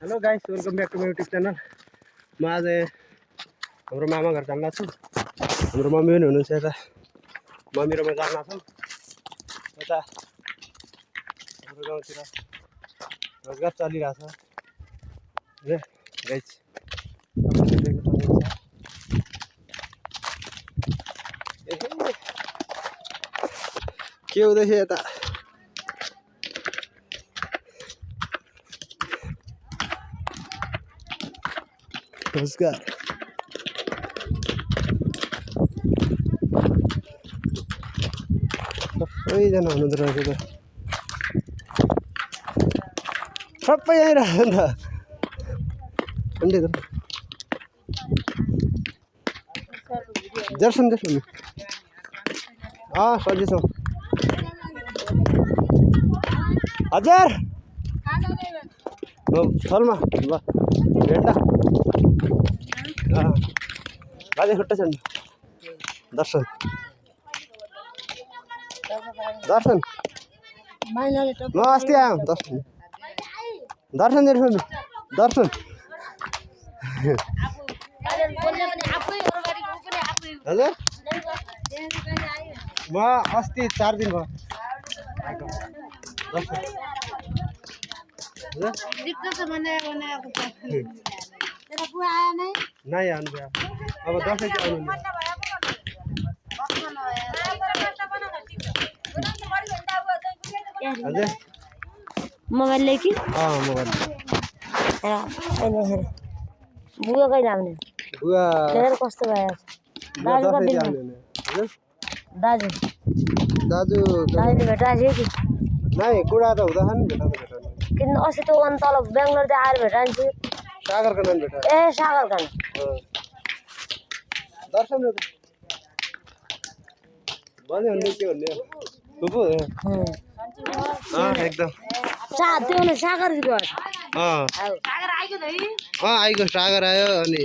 Hello guys, welcome back to my YouTube channel. म आज हाम्रो मामा घर जान लाग्छु। हाम्रो मम्मी पनि हुनुहुन्छ यता। मम्मी र म जान लाग्छौँ यता। हाम्रो गाउँतिर रोजगार चलिरहेछ होइन गाइस, तपाईँले देख्न सक्नुहुन्छ। के हुँदैछ यता? रोजगार सबैजना हुनुहुँदो रहेछ त, सबै आइरहेको नि त। दर्शन दर्शन सजिलो छ हजुर। थलमा ल भेट्ला बाजे खुट्टा छ नि। दर्शन दर्शन म अस्ति आयो दर्शन दर्शन दर्शन दर्शन हजुर म अस्ति 4 दिन भयो दर्शन। नहीं आउनु भयो अब दसैँ चाहिँ आउनु हजुर। मोबाइल लेके मोबाइल बुवा कहिले आउने? बुवा हेर कस्तो भयो दाजु कति दिन दाजु दाजु दाजुले भेटायो कि नहीं कुरा त हुँदा नि भेटाउँदा किन अस्ति त अन तल बेंगलोर आएर भेटान्छु। सागरको नाम भेटा ए सागर खान दर्शन भन्यो भने के भन्ने बुबु एकदम त्यो ने सागर जी गयो आइगयो सागर आयो अनि